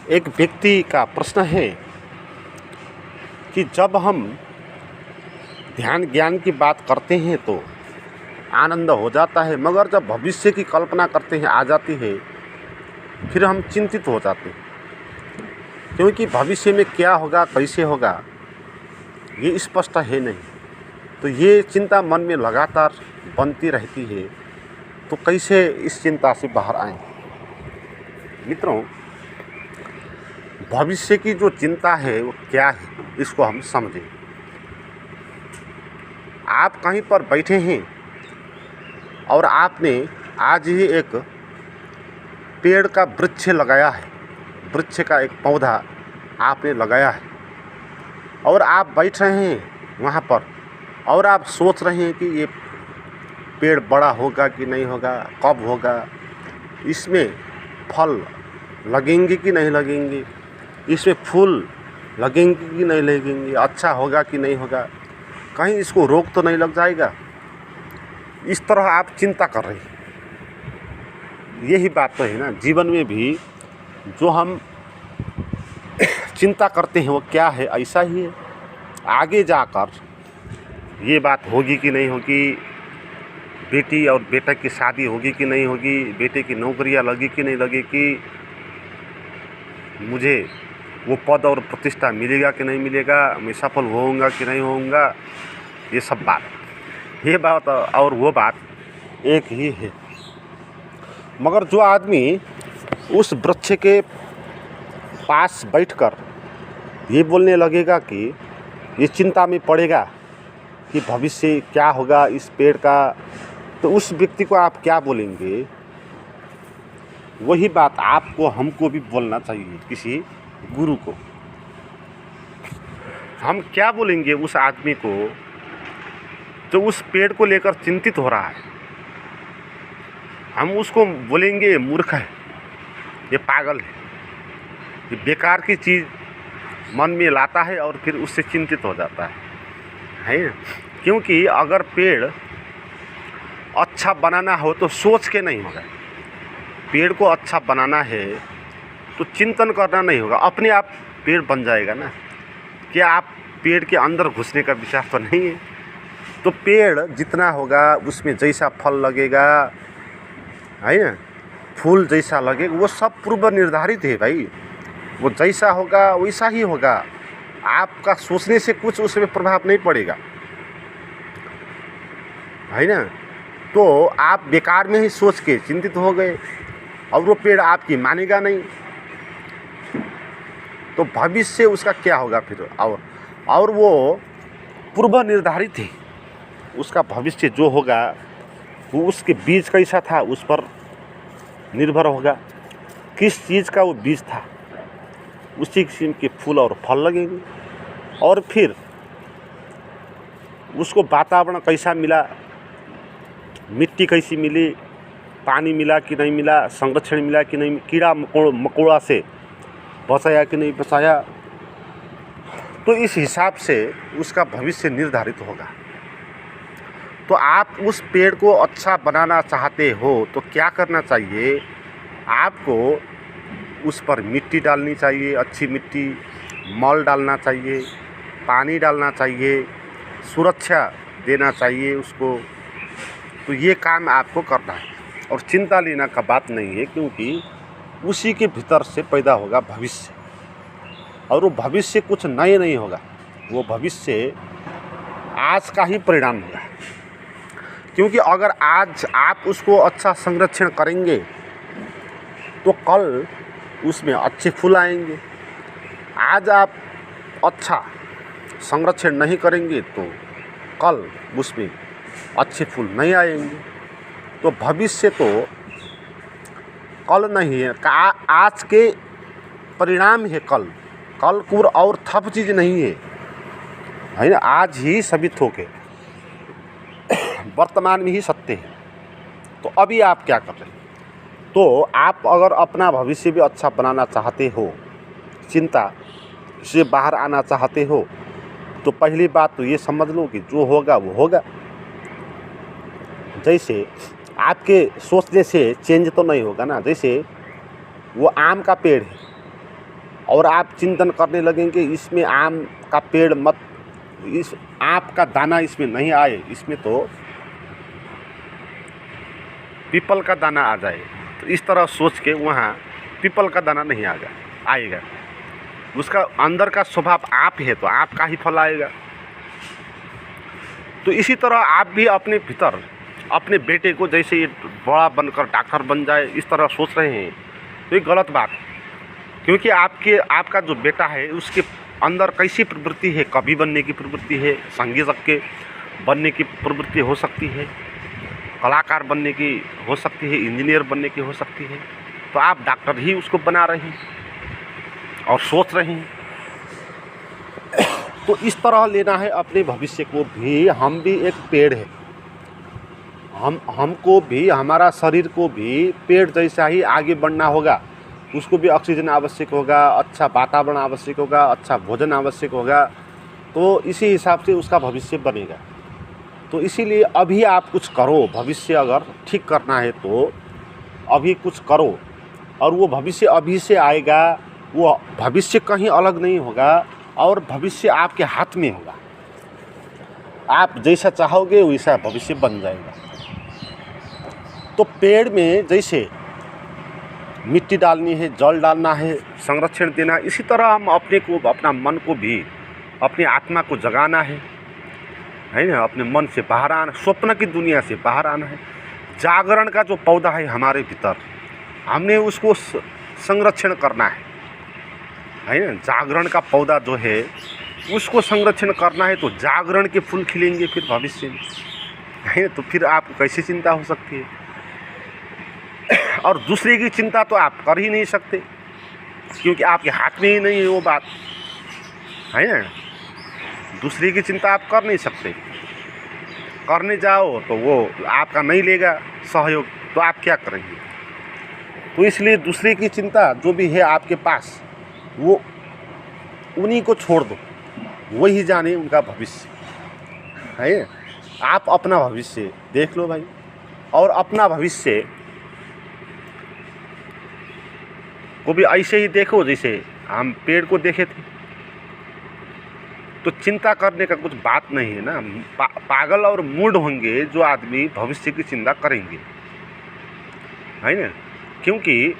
एक व्यक्ति का प्रश्न है कि जब हम ध्यान ज्ञान की बात करते हैं तो आनंद हो जाता है, मगर जब भविष्य की कल्पना करते हैं आ जाती है फिर हम चिंतित हो जाते हैं, क्योंकि भविष्य में क्या होगा कैसे होगा ये स्पष्ट है नहीं। तो ये चिंता मन में लगातार बनती रहती है। तो कैसे इस चिंता से बाहर आएं? मित्रों, भविष्य की जो चिंता है वो क्या है, इसको हम समझें। आप कहीं पर बैठे हैं और आपने आज ही एक पेड़ का वृक्ष लगाया है, वृक्ष का एक पौधा आपने लगाया है और आप बैठ रहे हैं वहाँ पर और आप सोच रहे हैं कि ये पेड़ बड़ा होगा कि नहीं होगा, कब होगा, इसमें फल लगेंगे कि नहीं लगेंगे, इसमें फूल लगेंगे कि नहीं लगेंगे, अच्छा होगा कि नहीं होगा, कहीं इसको रोग तो नहीं लग जाएगा। इस तरह आप चिंता कर रहे हैं। यही बात तो है ना, जीवन में भी जो हम चिंता करते हैं वो क्या है, ऐसा ही है। आगे जाकर ये बात होगी कि नहीं होगी, बेटी और बेटा की शादी होगी कि नहीं होगी, बेटे की नौकरियां लगी कि नहीं लगेगी, मुझे वो पद और प्रतिष्ठा मिलेगा कि नहीं मिलेगा, मैं सफल होऊंगा कि नहीं होऊंगा, ये सब बात, ये बात और वो बात एक ही है। मगर जो आदमी उस वृक्ष के पास बैठकर ये बोलने लगेगा कि ये चिंता में पड़ेगा कि भविष्य क्या होगा इस पेड़ का, तो उस व्यक्ति को आप क्या बोलेंगे? वही बात आपको हमको भी बोलना चाहिए, किसी गुरु को। हम क्या बोलेंगे उस आदमी को जो उस पेड़ को लेकर चिंतित हो रहा है? हम उसको बोलेंगे ये मूर्ख है, ये पागल है, ये बेकार की चीज़ मन में लाता है और फिर उससे चिंतित हो जाता है ना? क्योंकि अगर पेड़ अच्छा बनाना हो तो सोच के नहीं होगा। पेड़ को अच्छा बनाना है तो चिंतन करना नहीं होगा, अपने आप पेड़ बन जाएगा ना। क्या आप पेड़ के अंदर घुसने का विचार तो नहीं है। तो पेड़ जितना होगा उसमें जैसा फल लगेगा है ना, फूल जैसा लगेगा, वो सब पूर्व निर्धारित है भाई। वो जैसा होगा वैसा ही होगा, आपका सोचने से कुछ उसमें प्रभाव नहीं पड़ेगा, है ना। तो आप बेकार में ही सोच के चिंतित हो गए और वो पेड़ आपकी मानेगा नहीं, तो भविष्य उसका क्या होगा फिर? और वो पूर्व निर्धारित है, उसका भविष्य जो होगा वो उसके बीज कैसा था उस पर निर्भर होगा। किस चीज़ का वो बीज था उसी किस्म के फूल और फल लगेंगे। और फिर उसको वातावरण कैसा मिला, मिट्टी कैसी मिली, पानी मिला कि नहीं मिला, संरक्षण मिला कि नहीं, कीड़ा मकोड़ा से बचाया कि नहीं बचाया, तो इस हिसाब से उसका भविष्य निर्धारित होगा। तो आप उस पेड़ को अच्छा बनाना चाहते हो तो क्या करना चाहिए? आपको उस पर मिट्टी डालनी चाहिए, अच्छी मिट्टी, मल डालना चाहिए, पानी डालना चाहिए, सुरक्षा देना चाहिए उसको। तो ये काम आपको करना है और चिंता लेना का बात नहीं है, क्योंकि उसी के भीतर से पैदा होगा भविष्य। और वो भविष्य कुछ नए नहीं होगा, वो भविष्य आज का ही परिणाम होगा। क्योंकि अगर आज आप उसको अच्छा संरक्षण करेंगे तो कल उसमें अच्छे फूल आएंगे। आज आप अच्छा संरक्षण नहीं करेंगे तो कल उसमें अच्छे फूल नहीं आएंगे। तो भविष्य तो कल नहीं है, आज के परिणाम है कल को और थप चीज़ नहीं है ना। आज ही सभी थोक है, वर्तमान में ही सत्य है। तो अभी आप क्या कर रहे हैं? तो आप अगर अपना भविष्य भी अच्छा बनाना चाहते हो, चिंता से बाहर आना चाहते हो, तो पहली बात तो ये समझ लो कि जो होगा वो होगा। जैसे आपके सोचने से चेंज तो नहीं होगा ना। जैसे वो आम का पेड़ है, और आप चिंतन करने लगेंगे इसमें आम का पेड़ मत, इस आम का दाना इसमें नहीं आए, इसमें तो पीपल का दाना आ जाए, तो इस तरह सोच के वहाँ पीपल का दाना नहीं आएगा। उसका अंदर का स्वभाव आप है तो आप का ही फल आएगा। तो इसी तरह आप भी अपने भीतर अपने बेटे को जैसे ये बड़ा बनकर डॉक्टर बन जाए इस तरह सोच रहे हैं, तो ये गलत बात है। क्योंकि आपका जो बेटा है उसके अंदर कैसी प्रवृत्ति है, कवि बनने की प्रवृत्ति है, संगीतज्ञ के बनने की प्रवृत्ति हो सकती है, कलाकार बनने की हो सकती है, इंजीनियर बनने की हो सकती है, तो आप डॉक्टर ही उसको बना रहे हैं और सोच रहे हैं। तो इस तरह लेना है अपने भविष्य को भी। हम भी एक पेड़ है, हमको भी, हमारा शरीर को भी पेड़ जैसा ही आगे बढ़ना होगा। उसको भी ऑक्सीजन आवश्यक होगा, अच्छा वातावरण आवश्यक होगा, अच्छा भोजन आवश्यक होगा, तो इसी हिसाब से उसका भविष्य बनेगा। तो इसीलिए अभी आप कुछ करो, भविष्य अगर ठीक करना है तो अभी कुछ करो, और वो भविष्य अभी से आएगा। वो भविष्य कहीं अलग नहीं होगा और भविष्य आपके हाथ में होगा। आप जैसा चाहोगे वैसा भविष्य बन जाएगा। तो पेड़ में जैसे मिट्टी डालनी है, जल डालना है, संरक्षण देना, इसी तरह हम अपने को, अपना मन को भी, अपनी आत्मा को जगाना है ना। अपने मन से बाहर आना, स्वप्न की दुनिया से बाहर आना है। जागरण का जो पौधा है हमारे भीतर, हमने उसको संरक्षण करना है ना। जागरण का पौधा जो है उसको संरक्षण करना है, तो जागरण के फूल खिलेंगे फिर भविष्य में, है ना। तो फिर आपको कैसे चिंता हो सकती है? और दूसरे की चिंता तो आप कर ही नहीं सकते, क्योंकि आपके हाथ में ही नहीं है वो बात, है ना। दूसरे की चिंता आप कर नहीं सकते। करने जाओ तो वो आपका नहीं लेगा सहयोग, तो आप क्या करेंगे? तो इसलिए दूसरे की चिंता जो भी है आपके पास, वो उन्हीं को छोड़ दो, वही जाने उनका भविष्य, है। आप अपना भविष्य देख लो भाई, और अपना भविष्य को भी ऐसे ही देखो जैसे हम पेड़ को देखे थे। तो चिंता करने का कुछ बात नहीं है ना। पागल और मूढ़ होंगे जो आदमी भविष्य की चिंता करेंगे, है ना। क्योंकि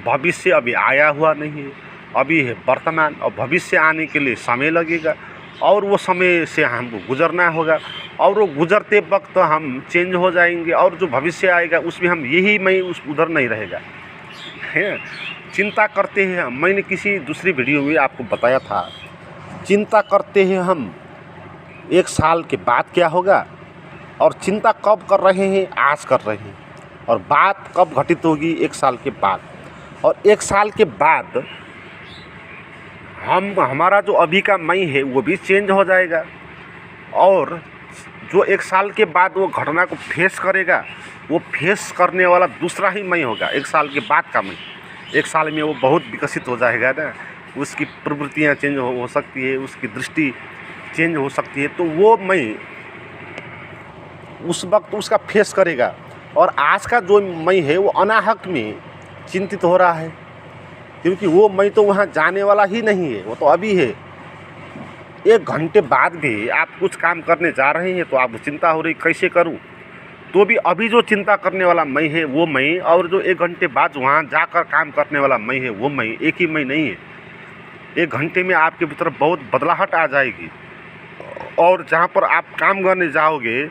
भविष्य अभी आया हुआ नहीं है, अभी है वर्तमान, और भविष्य आने के लिए समय लगेगा, और वो समय से हमको गुजरना होगा, और वो गुजरते वक्त हम चेंज हो जाएंगे, और जो भविष्य आएगा उसमें हम यही मैं उस उधर नहीं रहेगा, है। चिंता करते हैं, मैंने किसी दूसरी वीडियो में आपको बताया था, चिंता करते हैं हम 1 साल के बाद क्या होगा, और चिंता कब कर रहे हैं, आज कर रहे हैं, और बात कब घटित होगी 1 साल के बाद। और 1 साल के बाद हमारा जो अभी का मैं है वो भी चेंज हो जाएगा, और जो 1 साल के बाद वो घटना को फेस करेगा, वो फेस करने वाला दूसरा ही मैं होगा 1 साल के बाद का मैं। 1 साल में वो बहुत विकसित हो जाएगा ना, उसकी प्रवृत्तियाँ चेंज हो सकती है, उसकी दृष्टि चेंज हो सकती है, तो वो मैं उस वक्त उसका फेस करेगा। और आज का जो मैं है वो अनाहक में चिंतित हो रहा है, क्योंकि वो मैं तो वहाँ जाने वाला ही नहीं है, वो तो अभी है। 1 घंटे बाद भी आप कुछ काम करने जा रहे हैं तो आपको चिंता हो रही कैसे करूं, तो भी अभी जो चिंता करने वाला मैं है वो मैं, और जो 1 घंटे बाद वहाँ जाकर काम करने वाला मैं है वो मैं, एक ही मैं नहीं है। 1 घंटे में आपके भीतर बहुत बदलाहट आ जाएगी, और जहाँ पर आप काम करने जाओगे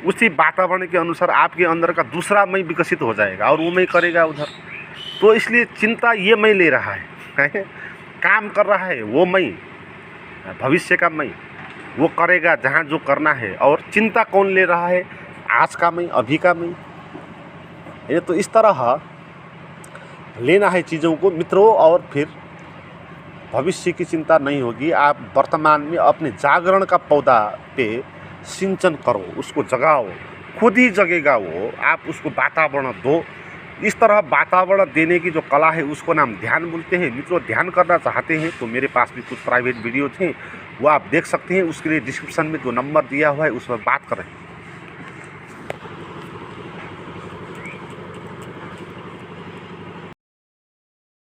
उसी वातावरण के अनुसार आपके अंदर का दूसरा मैं विकसित हो जाएगा, और वो मैं करेगा उधर। तो इसलिए चिंता ये मैं ले रहा है, काम कर रहा है वो मैं, भविष्य का मैं, वो करेगा जहाँ जो करना है। और चिंता कौन ले रहा है, आज का मैं, अभी का मैं। ये तो इस तरह लेना है चीज़ों को मित्रों, और फिर भविष्य की चिंता नहीं होगी। आप वर्तमान में अपने जागरण का पौधा पे सिंचन करो, उसको जगाओ, खुद ही जगेगा वो, आप उसको वातावरण दो। इस तरह वातावरण देने की जो कला है उसको नाम ध्यान बोलते हैं। मित्रों, ध्यान करना चाहते हैं तो मेरे पास भी कुछ प्राइवेट वीडियो थे, वो आप देख सकते हैं। उसके लिए डिस्क्रिप्शन में जो नंबर दिया हुआ है उस पर बात करें।